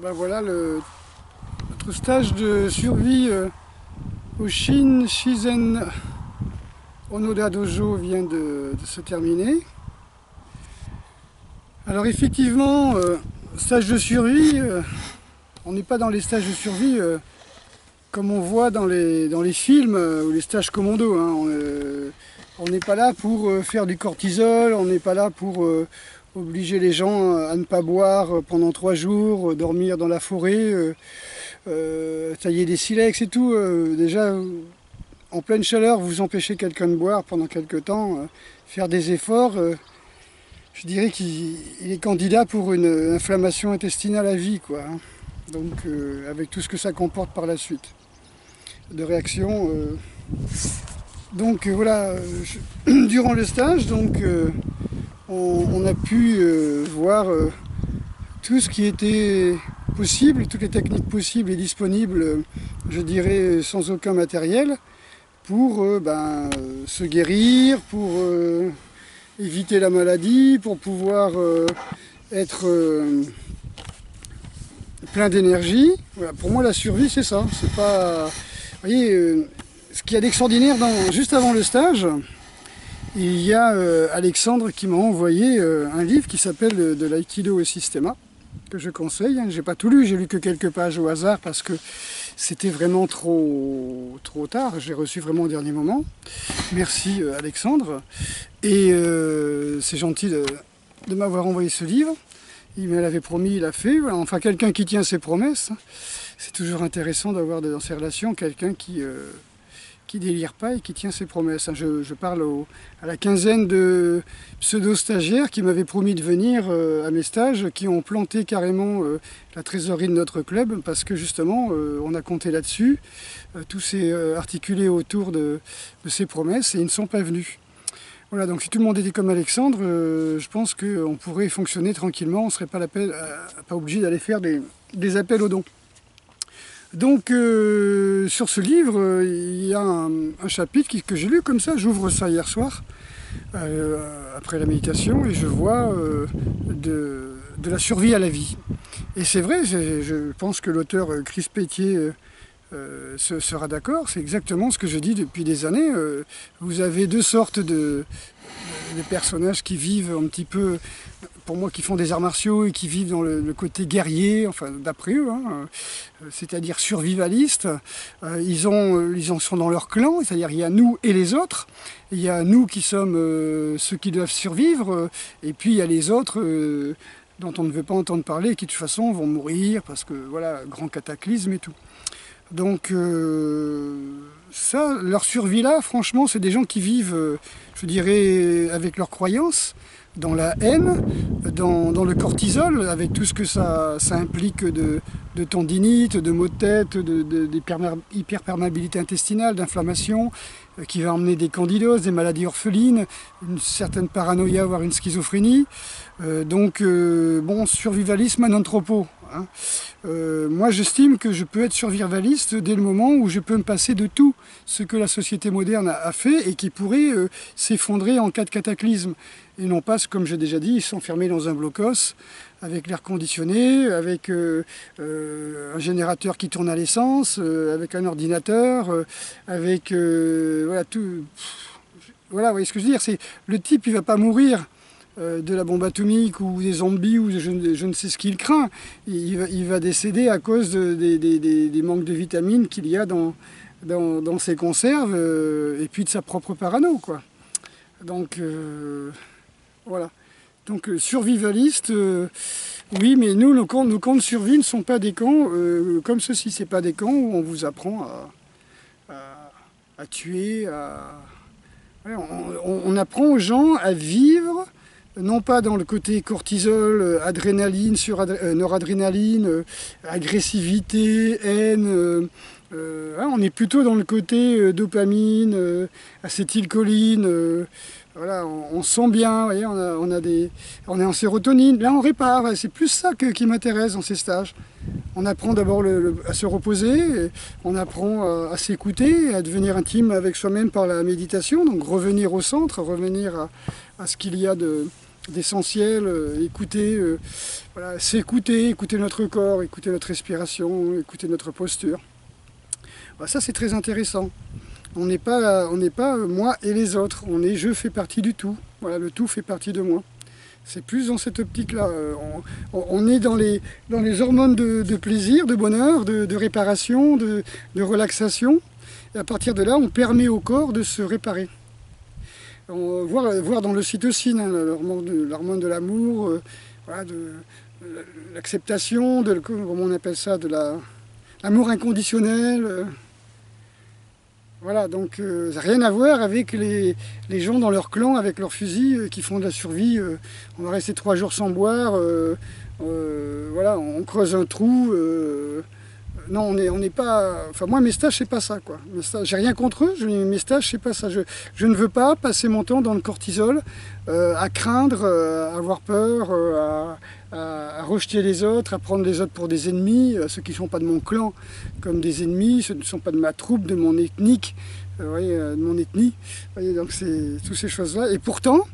Ben voilà, notre stage de survie au Shin Shizen Onoda Dojo vient de se terminer. Alors effectivement, stage de survie, on n'est pas dans les stages de survie comme on voit dans les films ou les stages commando. Hein. On n'est pas là pour faire du cortisol, on n'est pas là pour obliger les gens à ne pas boire pendant 3 jours, dormir dans la forêt, tailler des silex et tout. Déjà, en pleine chaleur, vous empêchez quelqu'un de boire pendant quelques temps, faire des efforts, je dirais qu'il est candidat pour une inflammation intestinale à vie, quoi. Hein. Donc, avec tout ce que ça comporte par la suite de réactions. Donc voilà, durant le stage, donc, on a pu voir tout ce qui était possible, toutes les techniques possibles et disponibles, je dirais sans aucun matériel, pour se guérir, pour éviter la maladie, pour pouvoir être plein d'énergie. Voilà, pour moi la survie c'est ça, c'est pas... Vous voyez, ce qu'il y a d'extraordinaire, juste avant le stage, il y a Alexandre qui m'a envoyé un livre qui s'appelle De l'aïkido au systéma, que je conseille. J'ai pas tout lu, j'ai lu que quelques pages au hasard parce que c'était vraiment trop tard. J'ai reçu vraiment au dernier moment. Merci Alexandre. Et c'est gentil de m'avoir envoyé ce livre. Il me l'avait promis, il l'a fait. Enfin, quelqu'un qui tient ses promesses. C'est toujours intéressant d'avoir dans ces relations quelqu'un qui délire pas et qui tient ses promesses. Je parle à la quinzaine de pseudo-stagiaires qui m'avaient promis de venir à mes stages, qui ont planté carrément la trésorerie de notre club parce que justement on a compté là-dessus. Tout s'est articulé autour de ces promesses et ils ne sont pas venus. Voilà, donc si tout le monde était comme Alexandre, je pense qu'on pourrait fonctionner tranquillement, on ne serait pas obligé d'aller faire des appels aux dons. Donc sur ce livre, il y a un chapitre que j'ai lu comme ça, j'ouvre ça hier soir, après la méditation, et je vois de la survie à la vie. Et c'est vrai, je pense que l'auteur Chris Pétier sera d'accord, c'est exactement ce que je dis depuis des années. Vous avez 2 sortes de personnages qui vivent un petit peu, pour moi, qui font des arts martiaux et qui vivent dans le côté guerrier, enfin d'après eux, hein, c'est-à-dire survivalistes. Ils en sont dans leur clan, c'est-à-dire il y a nous et les autres. Il y a nous qui sommes ceux qui doivent survivre, et puis il y a les autres dont on ne veut pas entendre parler, qui de toute façon vont mourir parce que voilà, grand cataclysme et tout. Donc ça, leur survie là, franchement, c'est des gens qui vivent, je dirais, avec leurs croyances, dans la haine, dans le cortisol, avec tout ce que ça implique de tendinite, de maux de tête, d'hyperperméabilité intestinale, d'inflammation, qui va emmener des candidoses, des maladies orphelines, une certaine paranoïa, voire une schizophrénie. Bon, survivalisme non troppo. Hein. Moi, j'estime que je peux être survivaliste dès le moment où je peux me passer de tout ce que la société moderne a fait et qui pourrait s'effondrer en cas de cataclysme. Et non pas, comme j'ai déjà dit, s'enfermer dans un blocos avec l'air conditionné, avec un générateur qui tourne à l'essence, avec un ordinateur, avec voilà tout. Voilà, vous voyez ce que je veux dire. C'est le type, il va pas mourir de la bombe atomique ou des zombies ou je ne sais ce qu'il craint. Il va décéder à cause des manques de vitamines qu'il y a dans ses conserves et puis de sa propre parano, quoi. Donc voilà. Donc survivaliste, oui, mais nous, nos camps de survie ne sont pas des camps comme ceci. C'est pas des camps où on vous apprend à tuer, voilà, on apprend aux gens à vivre, non pas dans le côté cortisol, adrénaline, noradrénaline, agressivité, haine. On est plutôt dans le côté dopamine, acétylcholine. Voilà, on se sent bien, voyez, on est en sérotonine. Là, on répare. C'est plus ça qui m'intéresse dans ces stages. On apprend d'abord à se reposer, on apprend à s'écouter, à devenir intime avec soi-même par la méditation, donc revenir au centre, revenir à ce qu'il y a de d'essentiel, écouter, voilà, s'écouter, écouter notre corps, écouter notre respiration, écouter notre posture. Voilà, ça c'est très intéressant. On n'est pas moi et les autres, on est je fais partie du tout. Voilà, le tout fait partie de moi. C'est plus dans cette optique-là. On est dans les hormones de plaisir, de bonheur, de réparation, de relaxation. Et à partir de là, on permet au corps de se réparer. Voir dans l'ocytocine, hein, l'hormone de l'amour, voilà, de l'acceptation, comment on appelle ça, de l'amour inconditionnel. Voilà, donc rien à voir avec les gens dans leur clan, avec leurs fusils, qui font de la survie. On va rester 3 jours sans boire, voilà, on creuse un trou. Non, on n'est pas... Enfin, moi, mes stages, c'est pas ça, quoi. J'ai rien contre eux, mes stages, c'est pas ça. Je ne veux pas passer mon temps dans le cortisol, à craindre, à avoir peur, à rejeter les autres, à prendre les autres pour des ennemis, ceux qui ne sont pas de mon clan comme des ennemis, ceux qui ne sont pas de ma troupe, de mon ethnique, de mon ethnie. Vous voyez, donc c'est toutes ces choses-là. Et pourtant,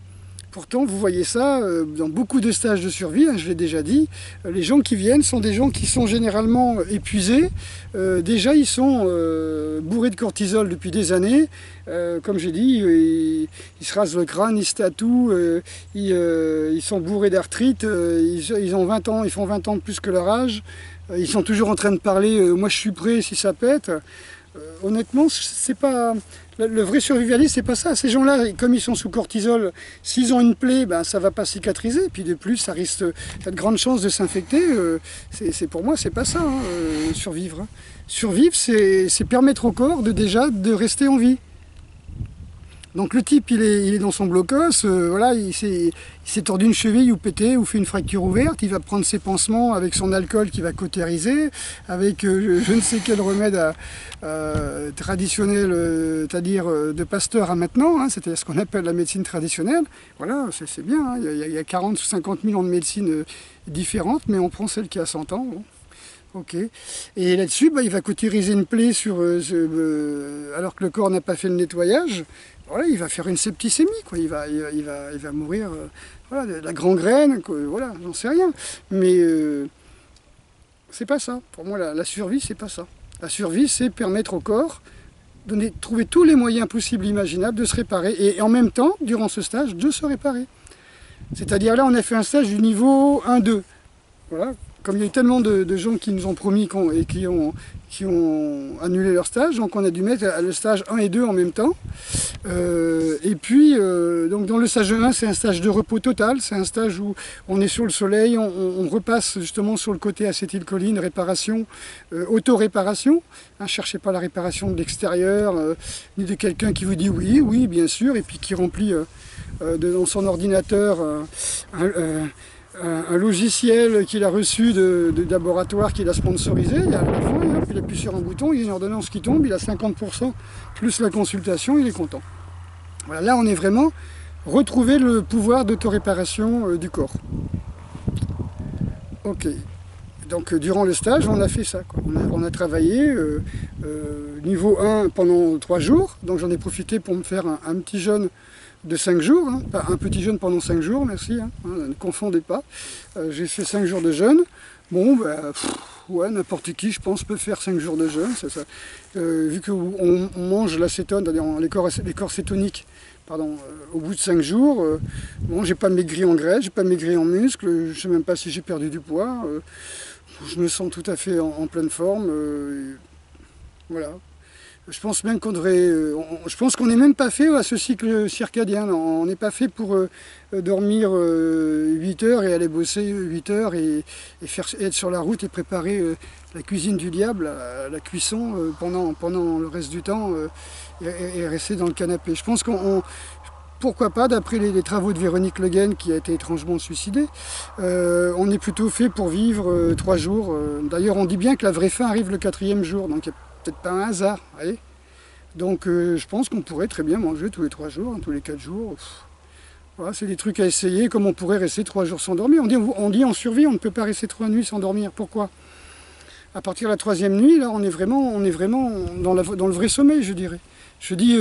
vous voyez ça dans beaucoup de stages de survie, hein, je l'ai déjà dit, les gens qui viennent sont des gens qui sont généralement épuisés. Déjà, ils sont bourrés de cortisol depuis des années. Comme j'ai dit, ils se rasent le crâne, ils se tatouent, ils sont bourrés d'arthrite, ils ont 20 ans, ils font 20 ans de plus que leur âge. Ils sont toujours en train de parler « moi je suis prêt si ça pète ». Honnêtement, c'est pas... Le vrai survivaliste, c'est pas ça. Ces gens-là, comme ils sont sous cortisol, s'ils ont une plaie, ben, ça va pas cicatriser. Puis de plus, ça risque, t'as de grandes chances de s'infecter. Pour moi, c'est pas ça, hein, survivre. Survivre, c'est permettre au corps de rester en vie. Donc le type, il est dans son blocos, voilà, il s'est tordu une cheville ou pété ou fait une fracture ouverte, il va prendre ses pansements avec son alcool qui va cautériser, avec je ne sais quel remède traditionnel, c'est-à-dire de Pasteur à maintenant, hein, c'est-à-dire ce qu'on appelle la médecine traditionnelle. Voilà, c'est bien, hein, il y a 40 ou 50 000 ans de médecine différentes, mais on prend celle qui a 100 ans. Bon. Ok. Et là-dessus, bah, il va cautériser une plaie alors que le corps n'a pas fait le nettoyage. Voilà, il va faire une septicémie, quoi. Il va mourir, voilà, de la gangrène, quoi. Voilà, j'en sais rien. Mais c'est pas ça. Pour moi, la survie, c'est pas ça. La survie, c'est permettre au corps de trouver tous les moyens possibles, imaginables, de se réparer. Et en même temps, durant ce stage, de se réparer. C'est-à-dire là, on a fait un stage du niveau 1-2. Voilà. Comme il y a eu tellement de gens qui nous ont promis et qui ont annulé leur stage, donc on a dû mettre le stage 1 et 2 en même temps. Et puis, donc dans le stage 1, c'est un stage de repos total, c'est un stage où on est sur le soleil, on repasse justement sur le côté acétylcholine, réparation, auto-réparation. Hein, cherchez pas la réparation de l'extérieur, ni de quelqu'un qui vous dit oui, oui, bien sûr, et puis qui remplit dans son ordinateur un logiciel qu'il a reçu de laboratoire qu'il a sponsorisé, et à la fin, il appuie sur un bouton, il y a une ordonnance qui tombe, il a 50% plus la consultation, il est content. Voilà, là on est vraiment retrouver le pouvoir d'autoréparation du corps. Ok, donc durant le stage on a fait ça, quoi. On a travaillé niveau 1 pendant 3 jours, donc j'en ai profité pour me faire un petit jeûne de 5 jours, hein, pas un petit jeûne pendant 5 jours, merci, hein, ne confondez pas. J'ai fait 5 jours de jeûne. Bon, bah, ouais, n'importe qui, je pense, peut faire 5 jours de jeûne. Ça. Vu qu'on mange l'acétone, c'est-à-dire les corps cétoniques, pardon, au bout de 5 jours, bon, j'ai pas maigri en graisse, j'ai pas maigri en muscles, je sais même pas si j'ai perdu du poids. Je me sens tout à fait en pleine forme. Voilà. Je pense même qu'on devrait, je pense qu'on n'est même pas fait à ce cycle circadien. On n'est pas fait pour dormir 8 heures et aller bosser 8 heures et être sur la route et préparer la cuisine du diable, la cuisson pendant le reste du temps et rester dans le canapé. Je pense pourquoi pas, d'après les travaux de Véronique Le Guen, qui a été étrangement suicidée, on est plutôt fait pour vivre 3 jours. D'ailleurs, on dit bien que la vraie fin arrive le 4e jour, donc il n'y a peut-être pas un hasard. Voyez, donc je pense qu'on pourrait très bien manger tous les 3 jours, hein, tous les 4 jours. Voilà, c'est des trucs à essayer, comme on pourrait rester 3 jours sans dormir. On dit en survie, on ne peut pas rester 3 nuits sans dormir. Pourquoi? À partir de la 3e nuit, là, on est vraiment dans le vrai sommeil, je dirais. Je dis...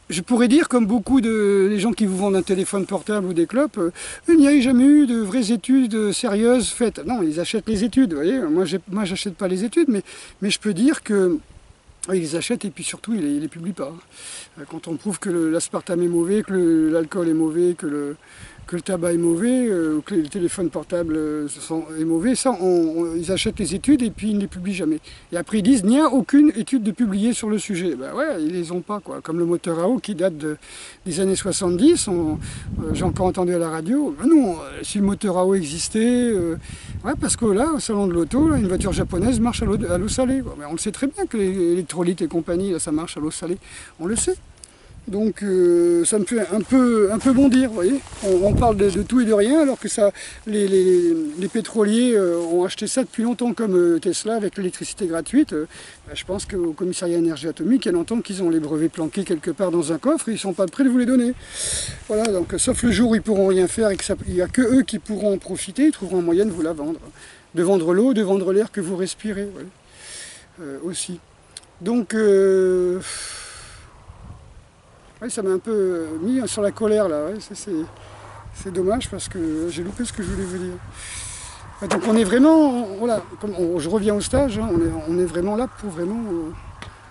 je pourrais dire, comme beaucoup des gens qui vous vendent un téléphone portable ou des clopes, il n'y a jamais eu de vraies études sérieuses faites. Non, ils achètent les études, vous voyez. Moi, j'achète pas les études, mais je peux dire que ils les achètent et puis surtout, ils les publient pas. Quand on prouve que l'aspartame est mauvais, que l'alcool est mauvais, que le tabac est mauvais, ou que le téléphone portable est mauvais, ça, ils achètent les études et puis ils ne les publient jamais. Et après ils disent, il n'y a aucune étude de publiée sur le sujet. Ben ouais, ils les ont pas, quoi. Comme le moteur à eau qui date des années 70, j'ai encore entendu à la radio, ben non, si le moteur à eau existait, ouais, parce que là, au salon de l'auto, une voiture japonaise marche à l'eau salée. Ben, on le sait très bien que l'électrolyte et compagnie, là, ça marche à l'eau salée, on le sait. Donc ça me fait un peu bondir, vous voyez. On parle de tout et de rien, alors que les pétroliers ont acheté ça depuis longtemps, comme Tesla avec l'électricité gratuite. Je pense qu'au commissariat énergie atomique, il y a longtemps qu'ils ont les brevets planqués quelque part dans un coffre et ils ne sont pas prêts de vous les donner. Voilà, donc sauf le jour où ils ne pourront rien faire et qu'il n'y a que eux qui pourront en profiter, ils trouveront un moyen de vous la vendre. De vendre l'eau, de vendre l'air que vous respirez, aussi. Donc... oui, ça m'a un peu mis sur la colère là, ouais, c'est dommage parce que j'ai loupé ce que je voulais vous dire. Donc on est vraiment, voilà, je reviens au stage, hein, on est vraiment là pour vraiment...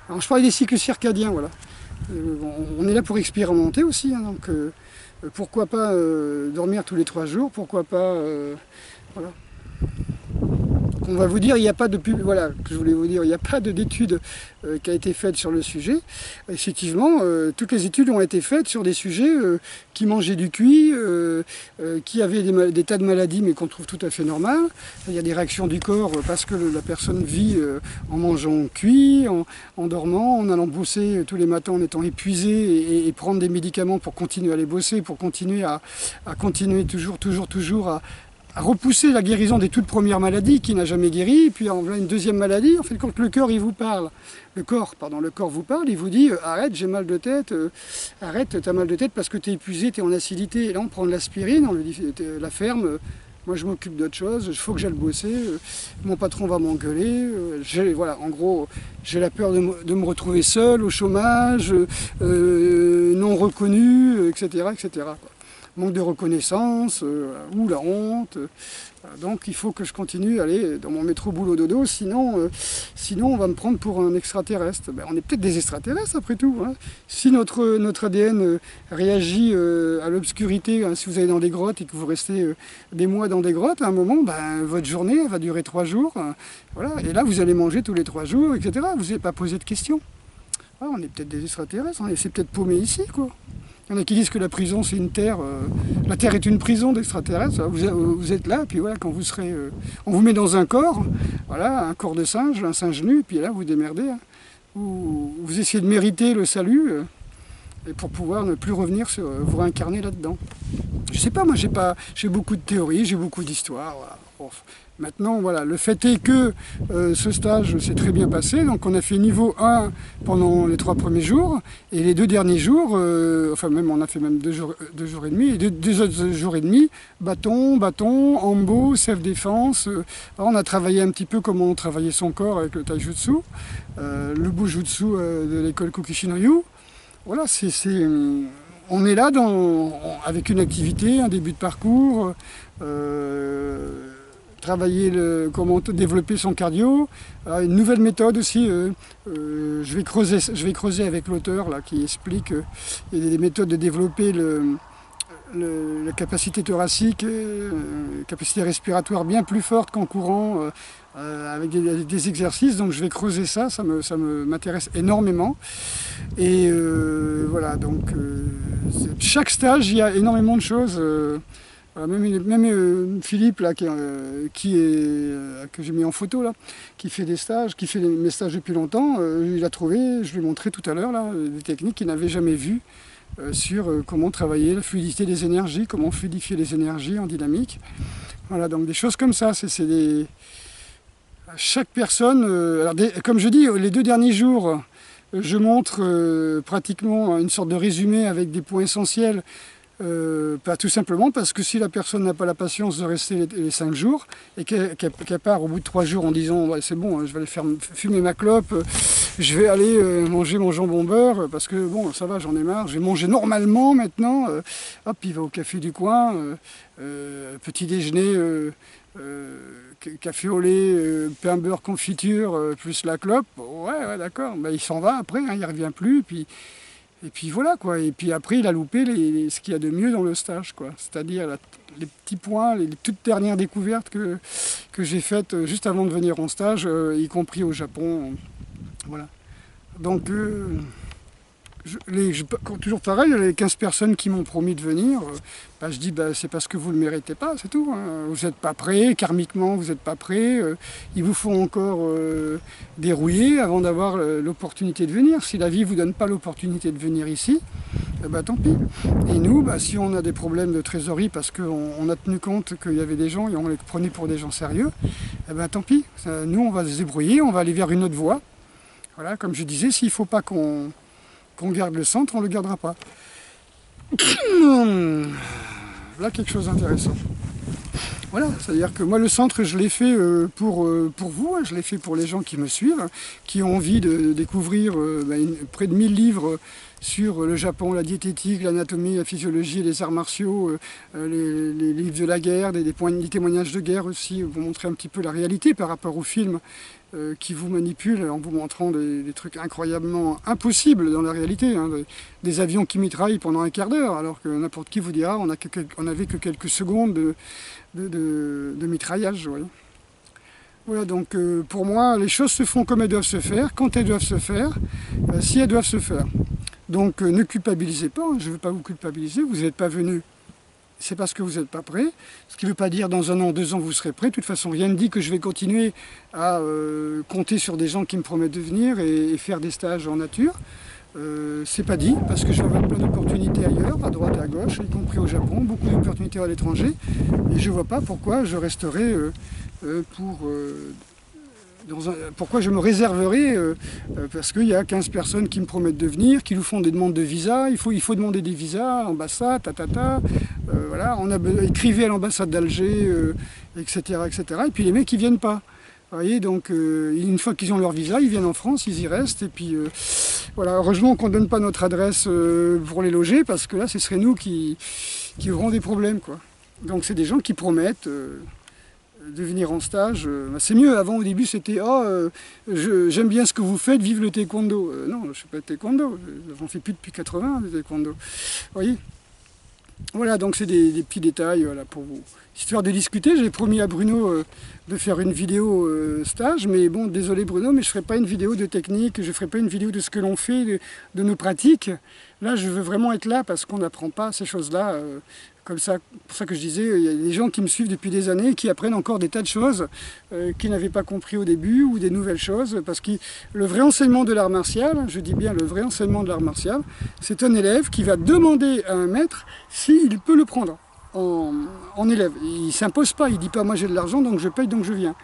alors je parlais des cycles circadiens, voilà. On est là pour expérimenter aussi, hein, donc pourquoi pas dormir tous les 3 jours, pourquoi pas... voilà. On va vous dire, il n'y a pas de voilà, que je voulais vous dire, il n'y a pas d'étude qui a été faite sur le sujet. Effectivement, toutes les études ont été faites sur des sujets qui mangeaient du cuit, qui avaient des tas de maladies, mais qu'on trouve tout à fait normales. Il y a des réactions du corps parce que la personne vit en mangeant cuit, en dormant, en allant bosser tous les matins en étant épuisé et prendre des médicaments pour continuer à aller bosser, pour continuer à continuer toujours à repousser la guérison des toutes premières maladies qui n'a jamais guéri, et puis en voilà une deuxième maladie, en fait quand le cœur il vous parle, le corps vous parle, il vous dit arrête, j'ai mal de tête, arrête, t'as mal de tête parce que t'es épuisé, t'es en acidité, et là on prend de l'aspirine, on lui dit la ferme, moi je m'occupe d'autre chose, il faut que j'aille bosser, mon patron va m'engueuler, voilà, en gros j'ai la peur de me retrouver seul, au chômage, non reconnu, etc. quoi. Manque de reconnaissance, ou la honte. Donc il faut que je continue à aller dans mon métro boulot dodo, sinon on va me prendre pour un extraterrestre. Ben, on est peut-être des extraterrestres après tout. Hein. Si notre ADN réagit à l'obscurité, hein, si vous allez dans des grottes et que vous restez des mois dans des grottes, à un moment, ben, votre journée elle va durer 3 jours. Voilà. Et là vous allez manger tous les 3 jours, etc. Vous n'avez pas posé de questions. Ah, on est peut-être des extraterrestres, on s'est peut-être paumé ici, quoi. Il y en a qui disent que la prison c'est une terre, la terre est une prison d'extraterrestres, vous êtes là, puis voilà, quand vous serez, on vous met dans un corps, voilà, un corps de singe, un singe nu, puis là vous démerdez, hein. Vous essayez de mériter le salut, et pour pouvoir ne plus revenir vous réincarner là-dedans. Je sais pas, moi j'ai beaucoup de théories, j'ai beaucoup d'histoires, voilà. Bon, maintenant, voilà, le fait est que ce stage s'est très bien passé, donc on a fait niveau 1 pendant les 3 premiers jours, et les 2 derniers jours, enfin même on a fait même 2 jours et demi, et 2 autres jours et demi, bâton, ambo, self-défense, on a travaillé un petit peu comment on travaillait son corps avec le taijutsu, le bujutsu de l'école Kukishin-ryu. Voilà, on est là avec une activité, un début de parcours, travailler comment développer son cardio, une nouvelle méthode aussi, je vais creuser avec l'auteur là qui explique il y a des méthodes de développer la capacité thoracique, capacité respiratoire bien plus forte qu'en courant, avec des exercices, donc je vais creuser ça m'intéresse énormément. Et voilà, donc chaque stage, il y a énormément de choses. Même Philippe, là, que j'ai mis en photo, là, qui fait des stages, qui fait mes stages depuis longtemps, il a trouvé, je lui ai montré tout à l'heure, des techniques qu'il n'avait jamais vues sur comment travailler la fluidité des énergies, comment fluidifier les énergies en dynamique. Voilà, donc des choses comme ça, chaque personne, comme je dis, les 2 derniers jours, je montre pratiquement une sorte de résumé avec des points essentiels Pas tout simplement parce que si la personne n'a pas la patience de rester les 5 jours et qu'elle part au bout de 3 jours en disant ouais, c'est bon, je vais aller faire fumer ma clope, je vais aller manger mon jambon beurre parce que bon ça va, j'en ai marre, je vais manger normalement maintenant, hop il va au café du coin, petit déjeuner, café au lait, pain beurre confiture plus la clope, ouais d'accord, ben, il s'en va après, hein, il ne revient plus, et puis voilà quoi, et puis après il a loupé ce qu'il y a de mieux dans le stage quoi, c'est-à-dire les petits points, les toutes dernières découvertes que j'ai faites juste avant de venir en stage, y compris au Japon, voilà. Donc toujours pareil, les 15 personnes qui m'ont promis de venir, bah, je dis bah, c'est parce que vous ne le méritez pas, c'est tout. Hein. Vous n'êtes pas prêts, karmiquement vous n'êtes pas prêts, il vous faut encore dérouiller avant d'avoir l'opportunité de venir. Si la vie ne vous donne pas l'opportunité de venir ici, bah, tant pis. Et nous, bah, si on a des problèmes de trésorerie parce qu'on a tenu compte qu'il y avait des gens et on les prenait pour des gens sérieux, bah, tant pis. Nous on va se débrouiller, on va aller vers une autre voie. Voilà, comme je disais, s'il ne faut pas qu'on garde le centre, on ne le gardera pas. Là, quelque chose d'intéressant. Voilà, c'est-à-dire que moi, le centre, je l'ai fait pour vous, hein, je l'ai fait pour les gens qui me suivent, hein, qui ont envie de découvrir près de 1000 livres sur le Japon, la diététique, l'anatomie, la physiologie, les arts martiaux, les livres de la guerre, des témoignages de guerre aussi, pour montrer un petit peu la réalité par rapport aux films qui vous manipulent en vous montrant des trucs incroyablement impossibles dans la réalité, hein, des avions qui mitraillent pendant un quart d'heure, alors que n'importe qui vous dira on n'avait que quelques secondes de mitraillage. Voilà, voilà donc pour moi, les choses se font comme elles doivent se faire, quand elles doivent se faire, si elles doivent se faire. Donc ne culpabilisez pas, je ne veux pas vous culpabiliser, vous n'êtes pas venu, c'est parce que vous n'êtes pas prêt. Ce qui ne veut pas dire dans 1 an, 2 ans vous serez prêt. De toute façon, rien ne dit que je vais continuer à compter sur des gens qui me promettent de venir et faire des stages en nature. C'est pas dit, parce que je vais avoir plein d'opportunités ailleurs, à droite et à gauche, y compris au Japon, beaucoup d'opportunités à l'étranger. Et je ne vois pas pourquoi je resterai pourquoi je me réserverai parce qu'il y a 15 personnes qui me promettent de venir, qui nous font des demandes de visa, il faut demander des visas, ambassade, voilà, écrivez à l'ambassade d'Alger, etc., etc. Et puis les mecs ils viennent pas. Vous voyez, donc une fois qu'ils ont leur visa, ils viennent en France, ils y restent, et puis voilà, heureusement qu'on ne donne pas notre adresse pour les loger, parce que là ce serait nous qui aurons des problèmes, quoi. Donc c'est des gens qui promettent de venir en stage, c'est mieux. Avant, au début, c'était j'aime bien ce que vous faites, vive le taekwondo. Non, je ne fais pas de taekwondo, j'en fais plus depuis 80 de taekwondo. Vous voyez, voilà, donc c'est des petits détails voilà, pour vous. Histoire de discuter, j'ai promis à Bruno de faire une vidéo stage, mais bon, désolé Bruno, mais je ne ferai pas une vidéo de technique, je ne ferai pas une vidéo de ce que l'on fait, de nos pratiques. Là, je veux vraiment être là parce qu'on n'apprend pas ces choses-là. Comme ça, pour ça que je disais, il y a des gens qui me suivent depuis des années, qui apprennent encore des tas de choses qu'ils n'avaient pas compris au début, ou des nouvelles choses, parce que le vrai enseignement de l'art martial, je dis bien le vrai enseignement de l'art martial, c'est un élève qui va demander à un maître s'il peut le prendre en élève. Il ne s'impose pas, il ne dit pas moi j'ai de l'argent donc je paye donc je viens.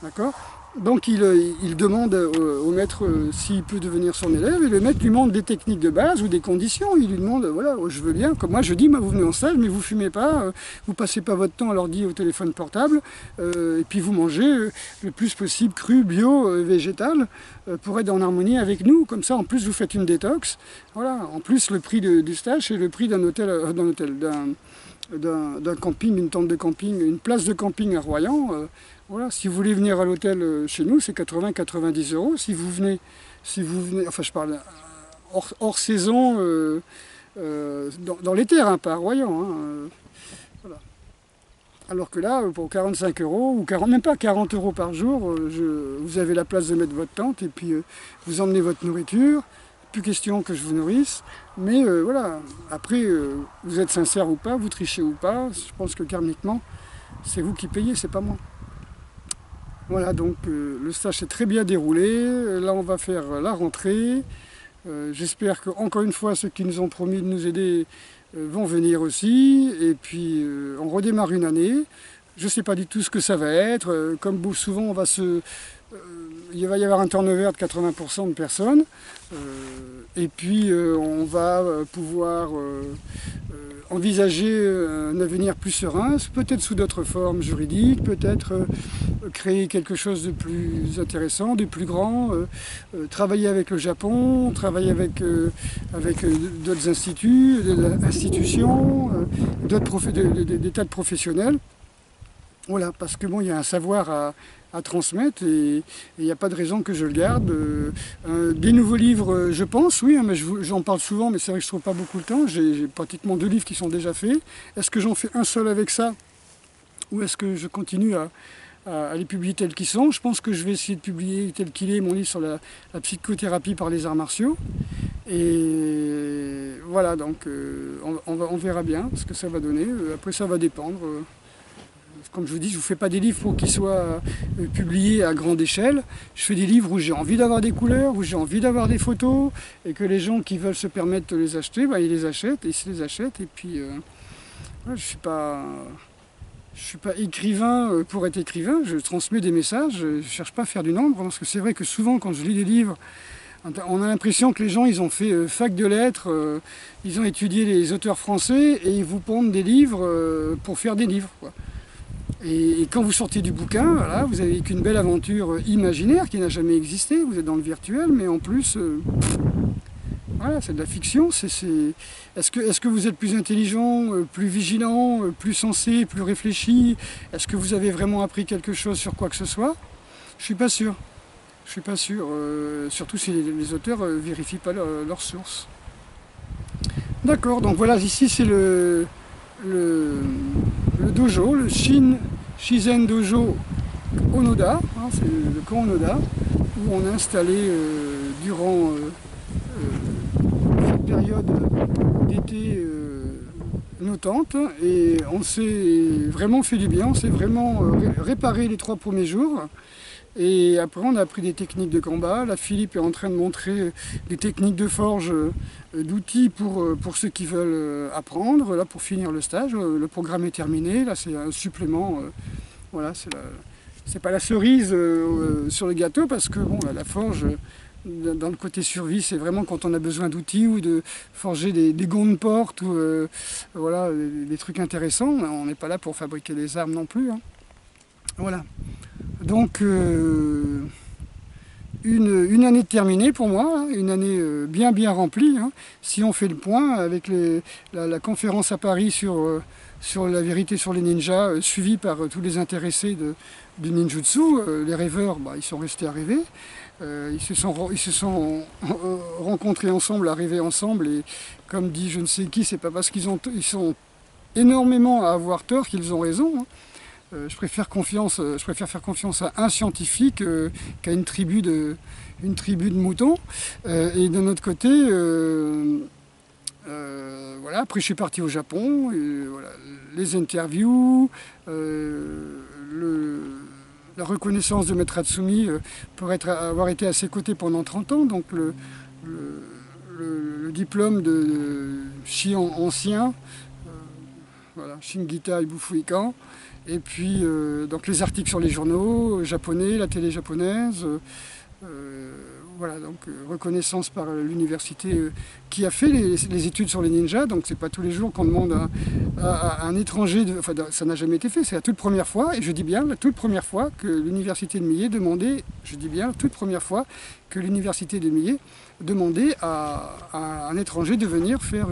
D'accord ? Donc il demande au maître s'il peut devenir son élève, et le maître lui demande des techniques de base ou des conditions. Il lui demande, voilà, je veux bien, comme moi je dis, vous venez en stage, mais vous fumez pas, vous passez pas votre temps à l'ordi, au téléphone portable, et puis vous mangez le plus possible cru, bio, végétal, pour être en harmonie avec nous. Comme ça, en plus, vous faites une détox. Voilà, en plus, le prix du stage, c'est le prix d'un camping, une tente de camping, une place de camping à Royan. Voilà, si vous voulez venir à l'hôtel chez nous, c'est 80-90 €. Si vous venez, enfin je parle hors saison, dans les terres, hein, pas à Royan. Hein, voilà. Alors que là, pour 45 €, ou même pas 40 € par jour, vous avez la place de mettre votre tente, et puis vous emmenez votre nourriture. Plus question que je vous nourrisse, mais voilà, après, vous êtes sincère ou pas, vous trichez ou pas, je pense que karmiquement, c'est vous qui payez, c'est pas moi. Voilà, donc le stage s'est très bien déroulé, là on va faire la rentrée, j'espère que encore une fois, ceux qui nous ont promis de nous aider vont venir aussi, et puis on redémarre une année, je ne sais pas du tout ce que ça va être, comme souvent on va il va y avoir un turnover de 80% de personnes, et puis on va pouvoir envisager un avenir plus serein, peut-être sous d'autres formes juridiques, peut-être créer quelque chose de plus intéressant, de plus grand, travailler avec le Japon, travailler avec d'autres institutions, des tas de professionnels. Voilà, parce que bon, il y a un savoir à transmettre et il n'y a pas de raison que je le garde. Des nouveaux livres, je pense, oui, hein, mais j'en parle souvent, mais c'est vrai que je ne trouve pas beaucoup le temps. J'ai pratiquement 2 livres qui sont déjà faits. Est-ce que j'en fais un seul avec ça ou est-ce que je continue à les publier tels qu'ils sont? Je pense que je vais essayer de publier tel qu'il est mon livre sur la psychothérapie par les arts martiaux. Et voilà, donc on verra bien ce que ça va donner. Après, ça va dépendre. Comme je vous dis, je ne vous fais pas des livres pour qu'ils soient publiés à grande échelle. Je fais des livres où j'ai envie d'avoir des couleurs, où j'ai envie d'avoir des photos, et que les gens qui veulent se permettre de les acheter, bah, ils les achètent, et ils se les achètent. Et puis, ouais, je ne suis pas écrivain pour être écrivain, je transmets des messages, je ne cherche pas à faire du nombre, parce que c'est vrai que souvent, quand je lis des livres, on a l'impression que les gens, ils ont fait fac de lettres, ils ont étudié les auteurs français, et ils vous pondent des livres pour faire des livres, quoi. Et quand vous sortez du bouquin, voilà, vous n'avez qu'une belle aventure imaginaire qui n'a jamais existé, vous êtes dans le virtuel, mais en plus, voilà, c'est de la fiction. Est-ce que vous êtes plus intelligent, plus vigilant, plus sensé, plus réfléchi? Est-ce que vous avez vraiment appris quelque chose sur quoi que ce soit? Je suis pas sûr. Je suis pas sûr, surtout si les auteurs ne vérifient pas leurs sources. D'accord, donc voilà, ici c'est le dojo, le Shizen Dojo Onoda, hein, c'est le camp Onoda, où on a installé durant cette période d'été nos tentes, et on s'est vraiment fait du bien, on s'est vraiment réparé les 3 premiers jours. Et après, on a appris des techniques de combat. Là, Philippe est en train de montrer des techniques de forge, d'outils pour ceux qui veulent apprendre. Là, pour finir le stage, le programme est terminé. Là, c'est un supplément. Voilà, c'est pas la cerise sur le gâteau, parce que bon, la forge, dans le côté survie, c'est vraiment quand on a besoin d'outils ou de forger des gonds de porte ou voilà, des trucs intéressants. On n'est pas là pour fabriquer des armes non plus, hein. Voilà. Donc, une année terminée pour moi, hein, une année bien remplie, hein. Si on fait le point avec la conférence à Paris sur la vérité sur les ninjas, suivie par tous les intéressés du ninjutsu, les rêveurs, bah, ils sont restés à rêver. Ils se sont rencontrés ensemble, arrivés ensemble, et comme dit je ne sais qui, c'est pas parce qu'ils sont énormément à avoir tort qu'ils ont raison, hein. Je préfère faire confiance à un scientifique qu'à une tribu de moutons. Et d'un autre côté, voilà, après je suis parti au Japon, et, voilà, les interviews, la reconnaissance de Maître Hatsumi pour avoir été à ses côtés pendant 30 ans, donc le diplôme de Shihan ancien, voilà, Shingita Ibufuikan. Et puis, donc les articles sur les journaux japonais, la télé japonaise, voilà, donc reconnaissance par l'université qui a fait les études sur les ninjas. Donc c'est pas tous les jours qu'on demande à un étranger, enfin ça n'a jamais été fait, c'est la toute première fois, et je dis bien la toute première fois que l'université de Millet demandait, je dis bien la toute première fois que l'université de Millet demandait à un étranger de venir faire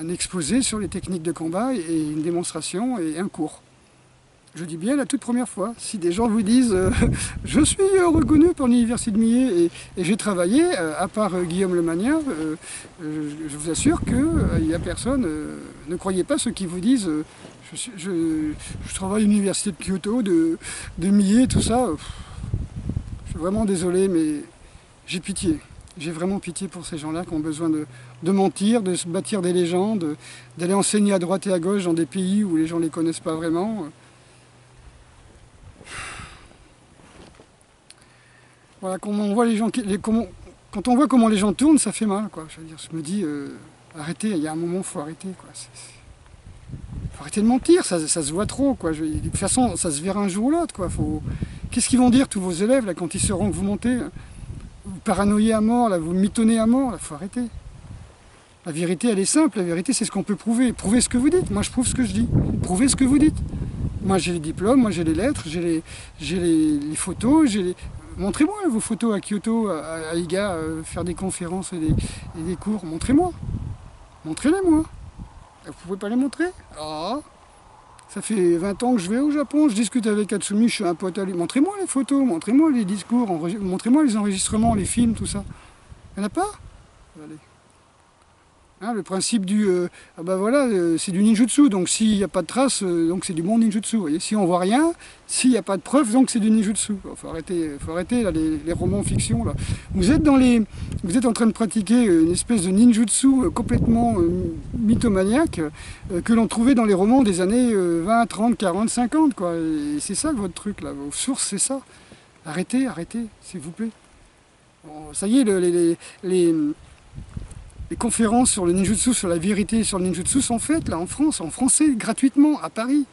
un exposé sur les techniques de combat et une démonstration et un cours. Je dis bien la toute première fois. Si des gens vous disent je suis reconnu par l'université de Millet et j'ai travaillé, à part Guillaume Lemagna, je vous assure qu'il n'y a personne. Ne croyez pas ceux qui vous disent je travaille à l'université de Kyoto, de Millet, tout ça. Je suis vraiment désolé, mais j'ai pitié. J'ai vraiment pitié pour ces gens-là qui ont besoin de mentir, de se bâtir des légendes, d'aller enseigner à droite et à gauche dans des pays où les gens ne les connaissent pas vraiment. Voilà, quand on voit quand on voit comment les gens tournent, ça fait mal, quoi. Je me dis, arrêtez, il y a un moment, il faut arrêter, quoi. Faut arrêter de mentir, ça se voit trop, quoi. De toute façon, ça se verra un jour ou l'autre, quoi. Qu'est-ce qu'ils vont dire tous vos élèves là, quand ils sauront que vous montez? Vous paranoïez à mort, là, vous mitonnez à mort, il faut arrêter. La vérité, elle est simple, la vérité, c'est ce qu'on peut prouver. Prouvez ce que vous dites, moi je prouve ce que je dis. Prouvez ce que vous dites. Moi j'ai les diplômes, moi j'ai les lettres, j'ai les photos, montrez-moi vos photos à Kyoto, à Iga, faire des conférences et des cours, montrez-moi. Montrez-les moi. Vous pouvez pas les montrer? Ah, ça fait 20 ans que je vais au Japon, je discute avec Hatsumi, je suis un pote à lui. Montrez-moi les photos, montrez-moi les discours, montrez-moi les enregistrements, les films, tout ça. Il n'y en a pas? Allez. Hein, le principe du ah bah voilà, c'est du ninjutsu, donc s'il n'y a pas de traces, donc c'est du bon ninjutsu. Vous voyez, si on voit rien, s'il n'y a pas de preuves, donc c'est du ninjutsu. Faut arrêter là, les romans fiction là. Vous êtes en train de pratiquer une espèce de ninjutsu complètement mythomaniaque que l'on trouvait dans les romans des années 20, 30, 40, 50 quoi. Et c'est ça votre truc là, vos sources c'est ça. Arrêtez, s'il vous plaît. Bon, ça y est, les conférences sur le ninjutsu, sur la vérité sur le ninjutsu sont faites là en France, en français, gratuitement, à Paris.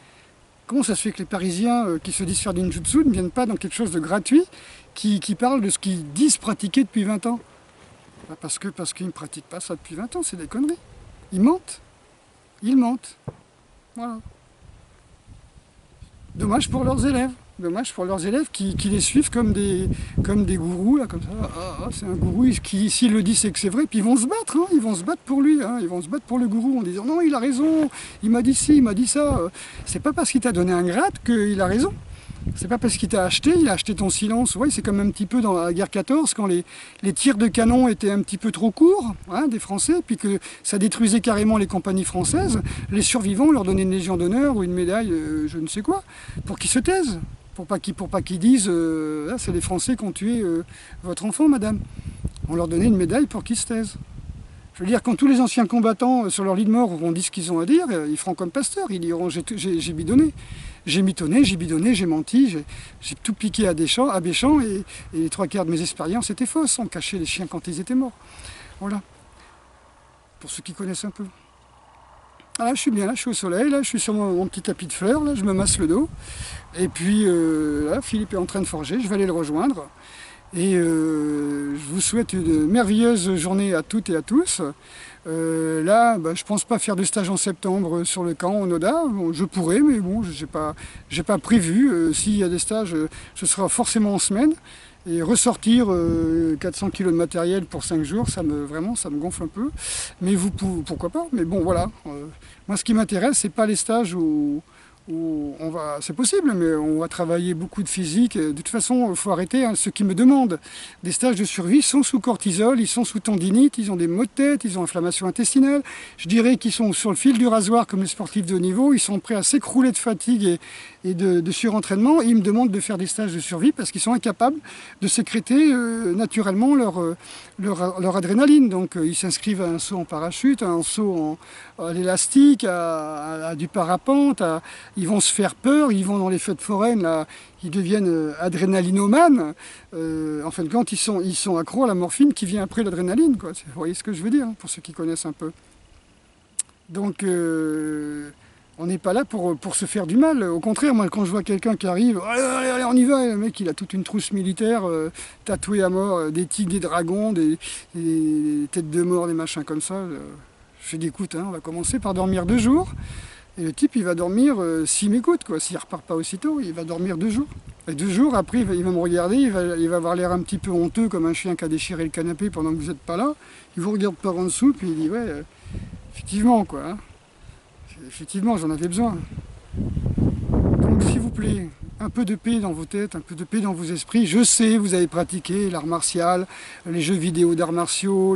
Comment ça se fait que les Parisiens qui se disent faire du ninjutsu ne viennent pas dans quelque chose de gratuit qui parle de ce qu'ils disent pratiquer depuis 20 ans? Parce qu'ils ne pratiquent pas ça depuis 20 ans, c'est des conneries. Ils mentent. Ils mentent. Voilà. Dommage pour leurs élèves. Dommage pour leurs élèves qui les suivent comme des gourous, là, comme ça. Ah, c'est un gourou qui, s'il le dit, c'est que c'est vrai. Puis ils vont se battre, hein, ils vont se battre pour lui, hein, ils vont se battre pour le gourou en disant non, il a raison, il m'a dit ci, il m'a dit ça. C'est pas parce qu'il t'a donné un grade qu'il a raison. C'est pas parce qu'il t'a acheté, il a acheté ton silence. Ouais, c'est comme un petit peu dans la guerre 14, quand les tirs de canon étaient un petit peu trop courts, hein, des Français, puis que ça détruisait carrément les compagnies françaises. Les survivants leur donnaient une légion d'honneur ou une médaille, je ne sais quoi, pour qu'ils se taisent. Pour pas qu'ils disent ah, c'est les Français qui ont tué votre enfant, madame. On leur donnait une médaille pour qu'ils se taisent. Je veux dire, quand tous les anciens combattants sur leur lit de mort auront dit ce qu'ils ont à dire, ils feront comme Pasteur. Ils diront j'ai bidonné. J'ai mitonné, j'ai bidonné, j'ai menti, j'ai tout piqué à Béchamp et les 3/4 de mes expériences étaient fausses. On cachait les chiens quand ils étaient morts. Voilà. Pour ceux qui connaissent un peu. Ah là, je suis bien, là, je suis au soleil, là, je suis sur mon petit tapis de fleurs, là, je me masse le dos. Et puis là, Philippe est en train de forger, je vais aller le rejoindre. Et je vous souhaite une merveilleuse journée à toutes et à tous. Là, bah, je ne pense pas faire de stage en septembre sur le camp, en Oda. Bon, je pourrais, mais bon, je n'ai pas prévu. S'il y a des stages, ce sera forcément en semaine. Et ressortir 400 kg de matériel pour 5 jours, vraiment, ça me gonfle un peu. Mais vous, pourquoi pas? Mais bon, voilà. Moi, ce qui m'intéresse, c'est pas les stages où c'est possible, mais on va travailler beaucoup de physique. De toute façon, il faut arrêter. Hein, ceux qui me demandent des stages de survie sont sous cortisol, ils sont sous tendinite, ils ont des maux de tête, ils ont inflammation intestinale. Je dirais qu'ils sont sur le fil du rasoir comme les sportifs de haut niveau. Ils sont prêts à s'écrouler de fatigue et de surentraînement. Et ils me demandent de faire des stages de survie parce qu'ils sont incapables de sécréter naturellement leur adrénaline. Donc ils s'inscrivent à un saut en parachute, à un saut à l'élastique, à du parapente. Ils vont se faire peur, ils vont dans les fêtes foraines, là, ils deviennent adrénalinomanes. En fin de compte, ils sont accros à la morphine qui vient après l'adrénaline. Vous voyez ce que je veux dire, hein, pour ceux qui connaissent un peu. Donc, on n'est pas là pour se faire du mal. Au contraire, moi, quand je vois quelqu'un qui arrive, allez, on y va, le mec, il a toute une trousse militaire, tatouée à mort, des tigres, des dragons, des têtes de mort, des machins comme ça. Je dis, écoute, hein, on va commencer par dormir 2 jours. Et le type, il va dormir, s'il m'écoute, quoi. S'il ne repart pas aussitôt, il va dormir 2 jours. Et 2 jours, après, il va me regarder, il va avoir l'air un petit peu honteux, comme un chien qui a déchiré le canapé pendant que vous n'êtes pas là. Il vous regarde par en dessous, puis il dit, ouais, effectivement, quoi. Hein. Effectivement, j'en avais besoin. Donc, s'il vous plaît, un peu de paix dans vos têtes, un peu de paix dans vos esprits. Je sais, vous avez pratiqué l'art martial, les jeux vidéo d'arts martiaux,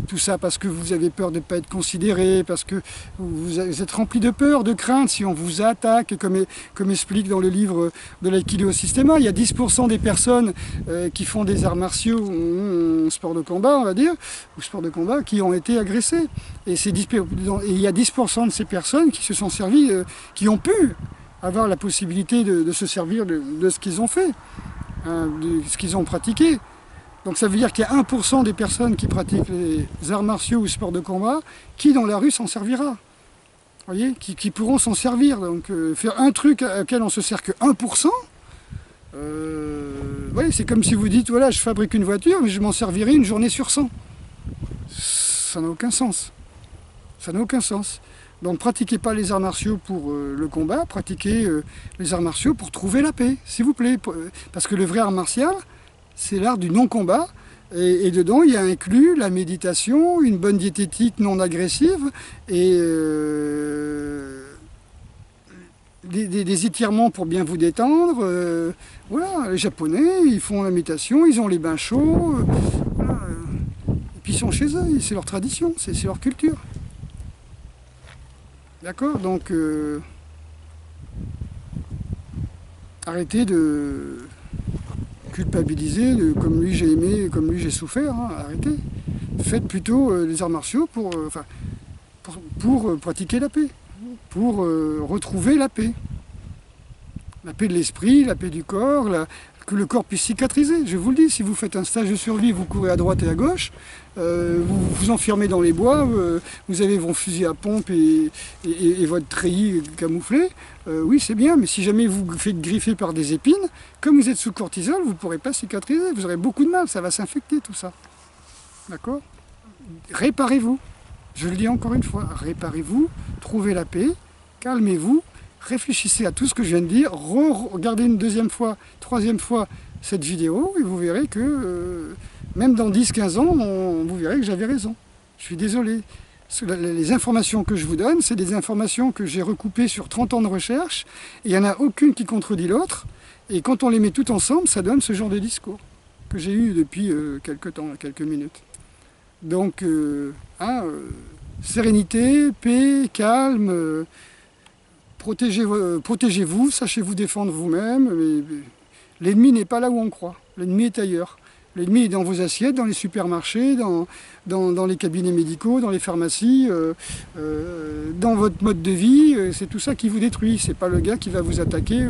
tout ça parce que vous avez peur de ne pas être considéré, parce que vous êtes rempli de peur, de crainte si on vous attaque, comme explique dans le livre de l'Aikido Systema. Il y a 10% des personnes qui font des arts martiaux, sport de combat, on va dire, ou sport de combat, qui ont été agressés. Et il y a 10% de ces personnes qui se sont servies, qui ont pu avoir la possibilité de se servir de ce qu'ils ont fait, hein, de ce qu'ils ont pratiqué. Donc ça veut dire qu'il y a 1% des personnes qui pratiquent les arts martiaux ou sports de combat qui dans la rue s'en servira. Vous voyez, qui pourront s'en servir. Donc faire un truc auquel on se sert que 1%, Ouais, c'est comme si vous dites, voilà, je fabrique une voiture, mais je m'en servirai une journée sur 100. Ça n'a aucun sens. Ça n'a aucun sens. Donc pratiquez pas les arts martiaux pour le combat, pratiquez les arts martiaux pour trouver la paix, s'il vous plaît. Parce que le vrai art martial, c'est l'art du non-combat. Et dedans, il y a inclus la méditation, une bonne diététique non agressive et des étirements pour bien vous détendre. Voilà, les Japonais, ils font la méditation, ils ont les bains chauds. Voilà. Et puis ils sont chez eux, c'est leur tradition, c'est leur culture. D'accord? Donc, arrêtez de culpabiliser, comme lui j'ai aimé, comme lui j'ai souffert, hein, arrêtez. Faites plutôt les arts martiaux pour pratiquer la paix, pour retrouver la paix. La paix de l'esprit, la paix du corps, que le corps puisse cicatriser. Je vous le dis, si vous faites un stage de survie, vous courez à droite et à gauche, vous vous enfermez dans les bois, vous avez vos fusils à pompe et votre treillis camouflé, oui c'est bien, mais si jamais vous faites griffer par des épines, comme vous êtes sous cortisol, vous ne pourrez pas cicatriser, vous aurez beaucoup de mal, ça va s'infecter tout ça. D'accord? Réparez-vous, je le dis encore une fois, réparez-vous, trouvez la paix, calmez-vous, réfléchissez à tout ce que je viens de dire, regardez une deuxième fois, troisième fois cette vidéo et vous verrez que même dans 10-15 ans, vous verrez que j'avais raison. Je suis désolé. Les informations que je vous donne, c'est des informations que j'ai recoupées sur 30 ans de recherche et il n'y en a aucune qui contredit l'autre. Et quand on les met toutes ensemble, ça donne ce genre de discours que j'ai eu depuis quelques temps, quelques minutes. Donc, sérénité, paix, calme. Protégez-vous, sachez vous défendre vous-même. L'ennemi n'est pas là où on croit, l'ennemi est ailleurs. L'ennemi est dans vos assiettes, dans les supermarchés, dans les cabinets médicaux, dans les pharmacies, dans votre mode de vie. C'est tout ça qui vous détruit. C'est pas le gars qui va vous attaquer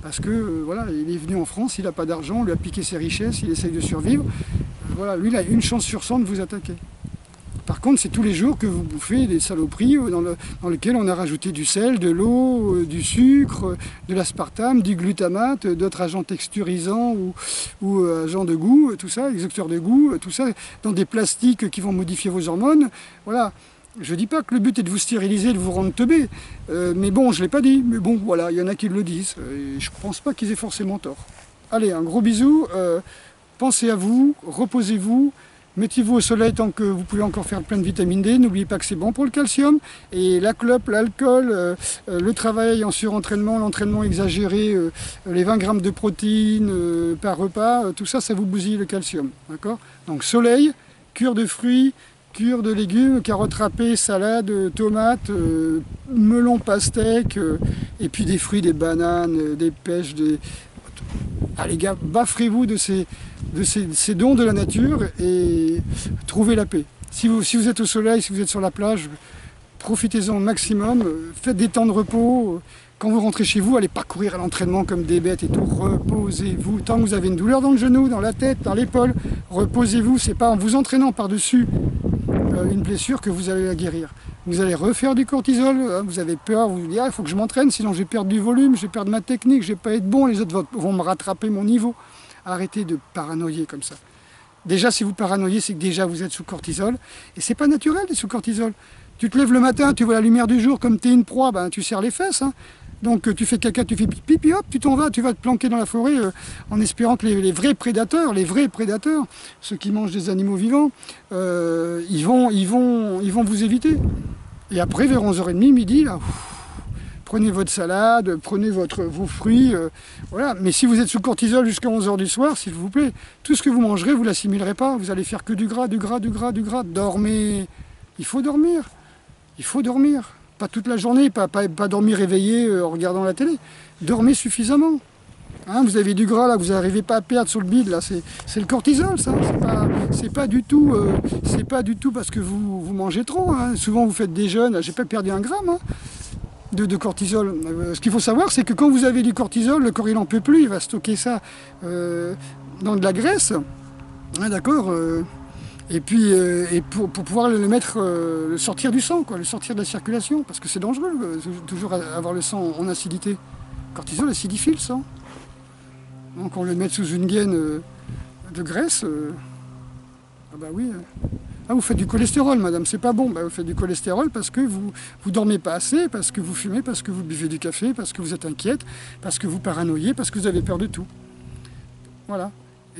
parce que voilà, il est venu en France, il n'a pas d'argent, on lui a piqué ses richesses, il essaye de survivre. Voilà, lui, il a une chance sur 100 de vous attaquer. Par contre, c'est tous les jours que vous bouffez des saloperies dans lesquelles on a rajouté du sel, de l'eau, du sucre, de l'aspartame, du glutamate, d'autres agents texturisants ou agents de goût, tout ça, exhausteurs de goût, tout ça, dans des plastiques qui vont modifier vos hormones. Voilà. Je ne dis pas que le but est de vous stériliser, de vous rendre teubé, mais bon, je ne l'ai pas dit. Mais bon, voilà, il y en a qui le disent. Et je ne pense pas qu'ils aient forcément tort. Allez, un gros bisou. Pensez à vous, reposez-vous. Mettez-vous au soleil tant que vous pouvez encore faire plein de vitamine D. N'oubliez pas que c'est bon pour le calcium. Et la clope, l'alcool, le travail en surentraînement, l'entraînement exagéré, les 20 grammes de protéines par repas, tout ça, ça vous bousille le calcium. D'accord? Donc soleil, cure de fruits, cure de légumes, carottes râpées, salade, tomates, melons, pastèques, et puis des fruits, des bananes, des pêches, Ah les gars, bafferez-vous de ces dons de la nature et trouvez la paix. Si vous êtes au soleil, si vous êtes sur la plage, profitez-en au maximum, faites des temps de repos. Quand vous rentrez chez vous, allez pas courir à l'entraînement comme des bêtes et tout, reposez-vous. Tant que vous avez une douleur dans le genou, dans la tête, dans l'épaule, reposez-vous. C'est pas en vous entraînant par-dessus une blessure que vous allez la guérir. Vous allez refaire du cortisol, vous avez peur, vous vous dites, il faut que je m'entraîne, sinon je vais perdre du volume, je vais perdre ma technique, je vais pas être bon, les autres vont me rattraper mon niveau. Arrêtez de paranoïer comme ça. Déjà, si vous paranoïez, c'est que déjà vous êtes sous cortisol, et c'est pas naturel d'être sous cortisol. Tu te lèves le matin, tu vois la lumière du jour, comme tu es une proie, ben, tu serres les fesses, hein. Donc tu fais caca, tu fais pipi, puis hop, tu t'en vas, tu vas te planquer dans la forêt en espérant que les vrais prédateurs, ceux qui mangent des animaux vivants, ils vont vous éviter. Et après, vers 11h30, midi, là, prenez votre salade, prenez vos fruits, voilà. Mais si vous êtes sous cortisol jusqu'à 11h du soir, s'il vous plaît, tout ce que vous mangerez, vous ne l'assimilerez pas, vous allez faire que du gras, du gras, du gras, du gras. Dormez, il faut dormir, il faut dormir. Pas toute la journée, pas dormir réveillé en regardant la télé. Dormez suffisamment. Hein, vous avez du gras là, que vous n'arrivez pas à perdre sur le bide, là, c'est le cortisol, ça. C'est pas du tout parce que vous mangez trop. Hein. Souvent vous faites des jeûnes, j'ai pas perdu un gramme hein, de cortisol. Ce qu'il faut savoir, c'est que quand vous avez du cortisol, le corps il n'en peut plus, il va stocker ça dans de la graisse. Hein, d'accord et puis, pour pouvoir le sortir du sang, quoi, le sortir de la circulation, parce que c'est dangereux, toujours avoir le sang en acidité. Le cortisol acidifie le sang. Donc on le met sous une gaine de graisse. Ah bah oui. Ah, vous faites du cholestérol, madame, c'est pas bon. Bah, vous faites du cholestérol parce que vous dormez pas assez, parce que vous fumez, parce que vous buvez du café, parce que vous êtes inquiète, parce que vous paranoïez, parce que vous avez peur de tout. Voilà.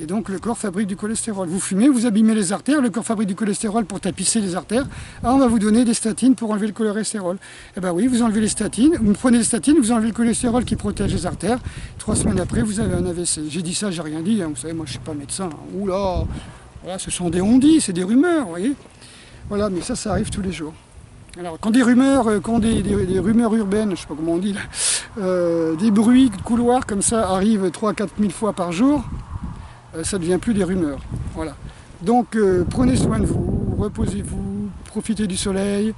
Et donc le corps fabrique du cholestérol. Vous fumez, vous abîmez les artères, le corps fabrique du cholestérol pour tapisser les artères. Ah, on va vous donner des statines pour enlever le cholestérol. Eh bien oui, vous enlevez les statines, vous prenez les statines, vous enlevez le cholestérol qui protège les artères. 3 semaines après, vous avez un AVC. J'ai dit ça, j'ai rien dit, hein. Vous savez, moi je ne suis pas médecin. Oula, voilà, ce sont des on-dit, c'est des rumeurs, vous voyez. Voilà, mais ça arrive tous les jours. Alors, quand des rumeurs, des rumeurs urbaines, je ne sais pas comment on dit, là, des bruits de couloirs comme ça arrivent 3-4 000 fois par jour, ça ne devient plus des rumeurs. Voilà. Donc, prenez soin de vous, reposez-vous, profitez du soleil.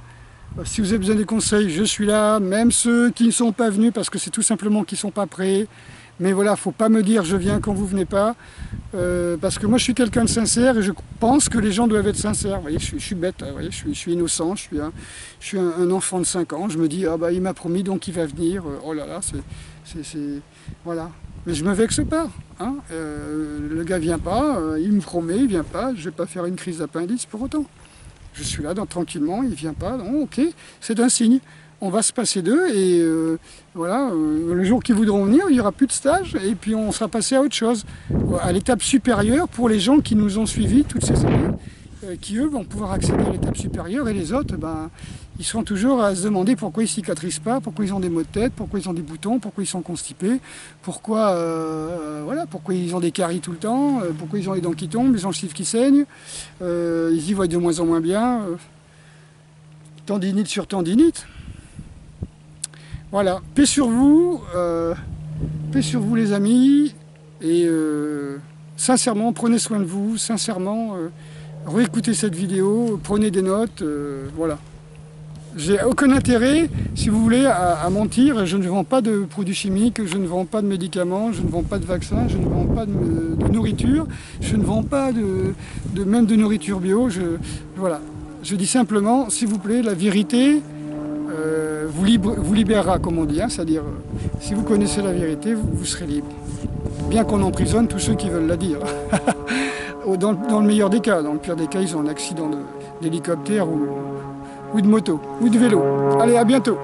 Si vous avez besoin des conseils, je suis là, même ceux qui ne sont pas venus parce que c'est tout simplement qu'ils ne sont pas prêts. Mais voilà, il ne faut pas me dire je viens quand vous ne venez pas, parce que moi je suis quelqu'un de sincère et je pense que les gens doivent être sincères. Vous voyez, je suis bête, vous voyez, je suis innocent, je suis un enfant de 5 ans, je me dis ah bah il m'a promis donc il va venir, oh là là, voilà. Mais je me vexe pas, hein. Le gars vient pas, il me promet, il vient pas, je ne vais pas faire une crise d'appendice pour autant. Je suis là tranquillement, il vient pas, non, ok, c'est un signe. On va se passer d'eux et voilà, le jour qu'ils voudront venir, il n'y aura plus de stage et puis on sera passé à autre chose, à l'étape supérieure pour les gens qui nous ont suivis toutes ces années, qui eux vont pouvoir accéder à l'étape supérieure et les autres, ben, ils seront toujours à se demander pourquoi ils ne cicatrisent pas, pourquoi ils ont des maux de tête, pourquoi ils ont des boutons, pourquoi ils sont constipés, pourquoi, voilà, pourquoi ils ont des caries tout le temps, pourquoi ils ont les dents qui tombent, les gencives qui saignent, ils y voient de moins en moins bien, tendinite sur tendinite. Voilà, paix sur vous les amis, et sincèrement, prenez soin de vous, sincèrement, réécoutez cette vidéo, prenez des notes, voilà. J'ai aucun intérêt, si vous voulez, à mentir, je ne vends pas de produits chimiques, je ne vends pas de médicaments, je ne vends pas de vaccins, je ne vends pas de nourriture, je ne vends pas même de nourriture bio, voilà. Je dis simplement, s'il vous plaît, la vérité, vous libérera, comme on dit, hein, c'est-à-dire, si vous connaissez la vérité, vous serez libre. Bien qu'on emprisonne tous ceux qui veulent la dire. Dans le meilleur des cas, dans le pire des cas, ils ont un accident d'hélicoptère ou de moto, ou de vélo. Allez, à bientôt.